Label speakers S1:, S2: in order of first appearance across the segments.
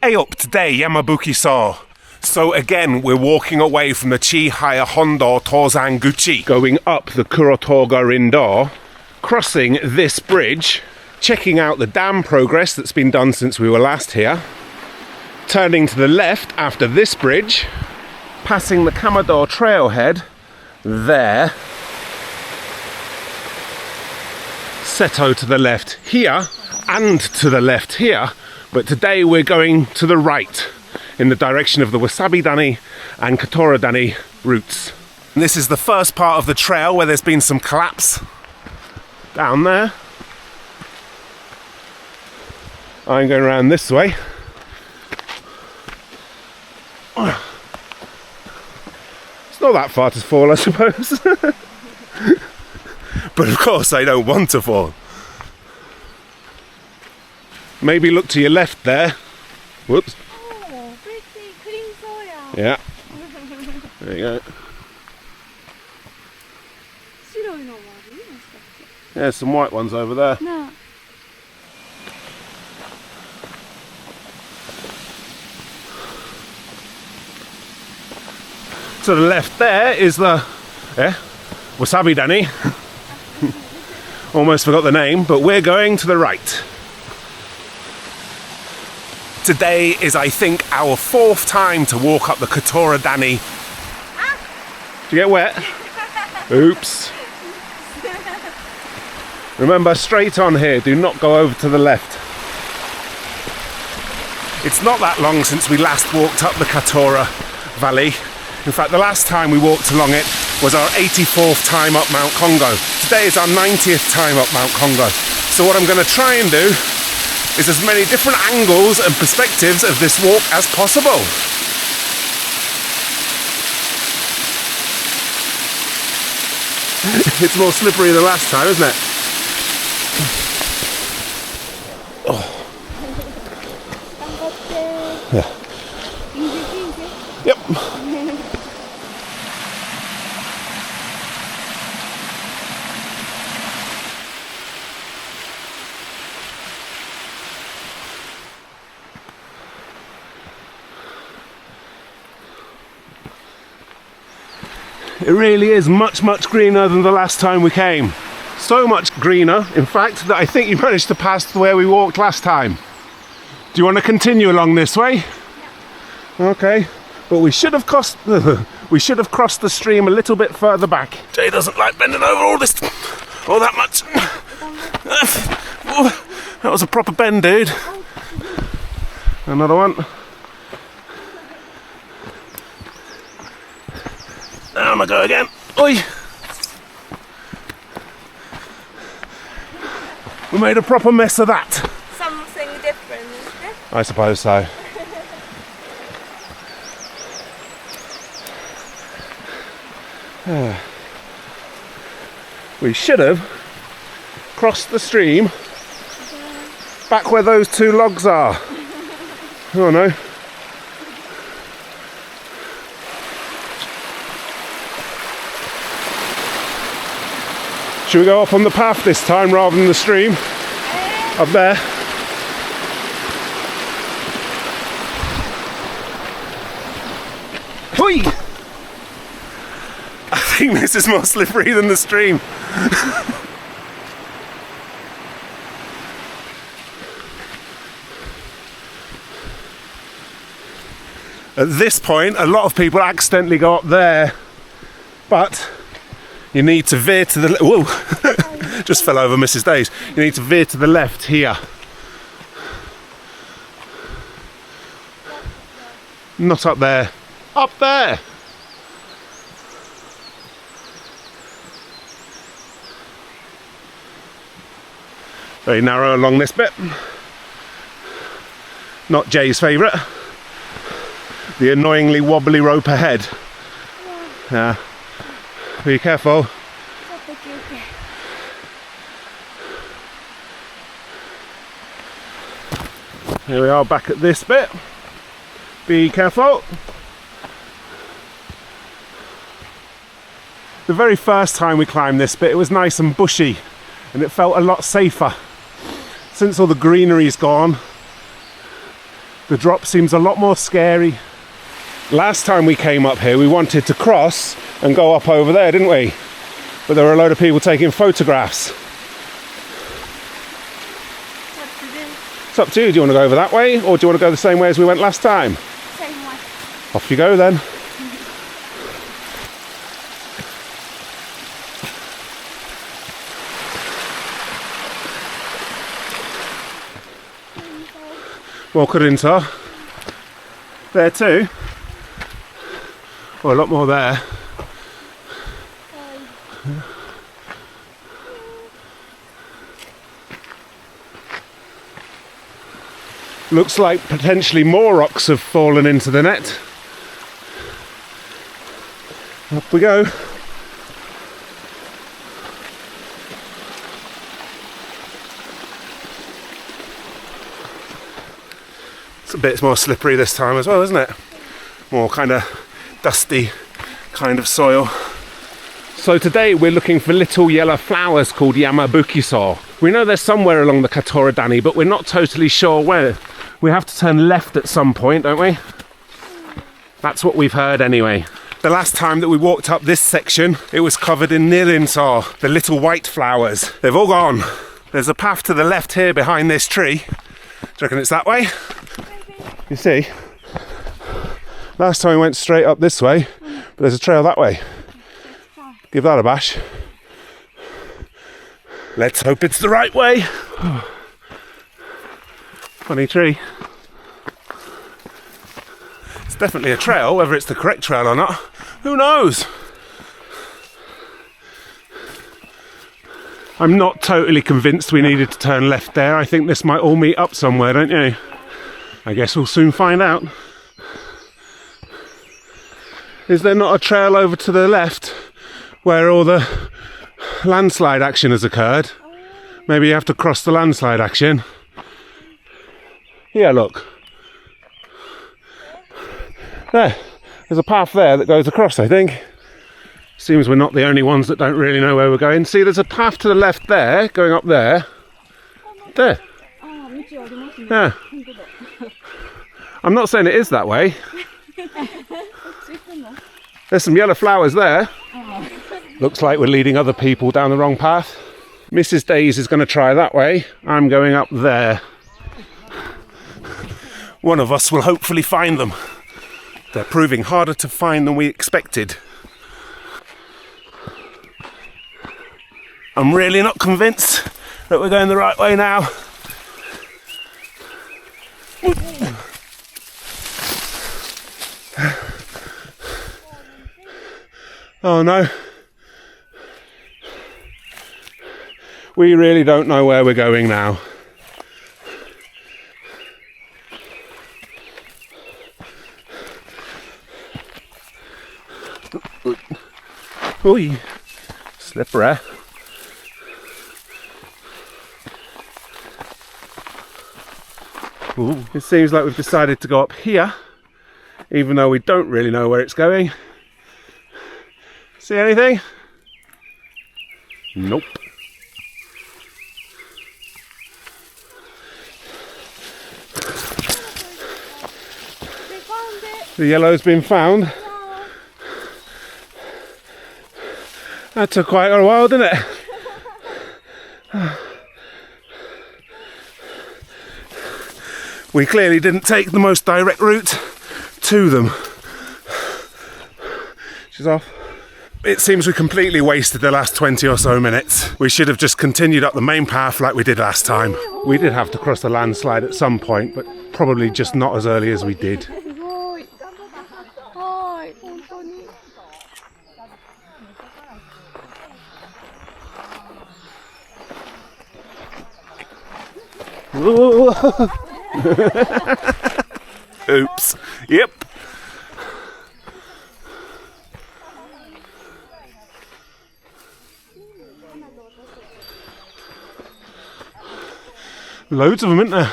S1: Hey up today, Yamabuki Sou. So again, we're walking away from the Chihaya Hondo Tozanguchi, going up the Kurotoga Rindo, crossing this bridge, checking out the dam progress that's been done since we were last here, turning to the left after this bridge, passing the Kamado trailhead there, Seto to the left here, and to the left here, but today we're going to the right in the direction of the Wasabi-Dani and KatoraDani routes. And this is the first part of the trail where there's been some collapse down there. I'm going around this way. It's not that far to fall, I suppose. But of course I don't want to fall. Maybe look to your left there. Whoops.
S2: Oh, pretty clean soil.
S1: Yeah. There you go. There's some white ones over there.
S2: No.
S1: To the left there is the Wasabi-Dani. Almost forgot the name, but we're going to the right. Today is, I think, our fourth time to walk up the KatoraDani. Did you get wet? Oops. Remember, straight on here, do not go over to the left. It's not that long since we last walked up the Katora Valley. In fact, the last time we walked along it was our 84th time up Mount Congo. Today is our 90th time up Mount Congo. So what I'm going to try and do is as many different angles and perspectives of this walk as possible. It's more slippery than last time, isn't it? Oh. Yeah. Yep. It really is much greener than the last time we came. So much greener, in fact, that I think you managed to pass where we walked last time. Do you want to continue along this way? Yeah. Okay, but we should have crossed the stream a little bit further back. Jay doesn't like bending over all that much. Oh, that was a proper bend, dude. Another one. Down I go again. Oi! We made a proper mess of that.
S2: Something different, isn't it?
S1: I suppose so. We should have crossed the stream back where those two logs are. Oh no. Should we go up on the path this time rather than the stream? Up there. Hui! I think this is more slippery than the stream. At this point, a lot of people accidentally go up there, but you need to veer to the left. Whoa! Just fell over Mrs. Days. You need to veer to the left here. Not up there. Up there! Very narrow along this bit. Not Jay's favourite. The annoyingly wobbly rope ahead. Yeah. Be careful. Here we are back at this bit. Be careful. The very first time we climbed this bit, it was nice and bushy and it felt a lot safer. Since all the greenery's gone, The drop seems a lot more scary. Last time we came up here, we wanted to cross and go up over there, didn't we? But there were a load of people taking photographs.
S2: What to do?
S1: It's up to you. Do you want to go over that way, or do you want to go the same way as we went last time?
S2: Same way.
S1: Off you go then. More Corinto. There too. Oh, a lot more there. Looks like potentially more rocks have fallen into the net. Up we go. It's a bit more slippery this time as well, isn't it? More kind of dusty kind of soil. So today we're looking for little yellow flowers called Yamabuki Sou. We know they're somewhere along the KatoraDani, but we're not totally sure where. We have to turn left at some point, don't we? That's what we've heard anyway. The last time that we walked up this section, it was covered in Nirin Sow, the little white flowers. They've all gone. There's a path to the left here behind this tree. Do you reckon it's that way? You see? Last time we went straight up this way, but there's a trail that way. Give that a bash. Let's hope it's the right way. Funny tree. It's definitely a trail, whether it's the correct trail or not, who knows? I'm not totally convinced we needed to turn left there. I think this might all meet up somewhere, don't you? I guess we'll soon find out. Is there not a trail over to the left where all the landslide action has occurred? Maybe you have to cross the landslide action. Yeah, look. There's a path there that goes across, I think. Seems we're not the only ones that don't really know where we're going. See, there's a path to the left there, going up there. There. Yeah. I'm not saying it is that way. There's some yellow flowers there. Looks like we're leading other people down the wrong path. Mrs. Days is going to try that way. I'm going up there. One of us will hopefully find them. They're proving harder to find than we expected. I'm really not convinced that we're going the right way now. Oh no. We really don't know where we're going now. Oi, slippery. Ooh. It seems like we've decided to go up here, even though we don't really know where it's going. See anything? Nope.
S2: They found it.
S1: The yellow's been found. That took quite a while, didn't it? We clearly didn't take the most direct route to them. She's off. It seems we completely wasted the last 20 or so minutes. We should have just continued up the main path like we did last time. We did have to cross the landslide at some point, but probably just not as early as we did. Oops. Yep. Loads of them, isn't there?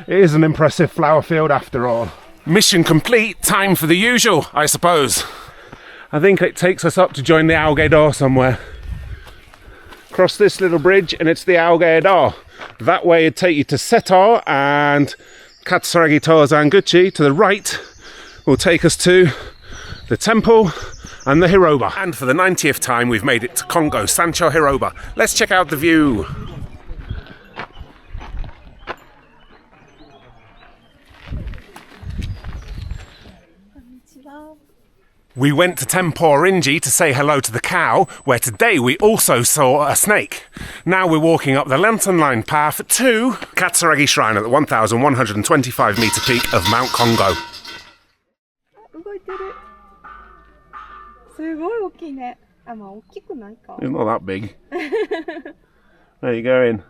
S1: It is an impressive flower field after all. Mission complete, time for the usual, I suppose. I think it takes us up to join the Algaedor somewhere. Cross this little bridge and it's the Algaedor. That way it'd take you to Seto, and Katsuragi Tozanguchi to the right will take us to the temple and the Hiroba. And for the 90th time we've made it to Kongo Sancho Hiroba. Let's check out the view. We went to Temporinji to say hello to the cow, where today we also saw a snake. Now we're walking up the lantern line path to Katsuragi Shrine at the 1,125 metre peak of Mount Kongo.
S2: 動いてる。すごい大きいね。あ、まあ大きくないか。
S1: It's not that big. Where are you going?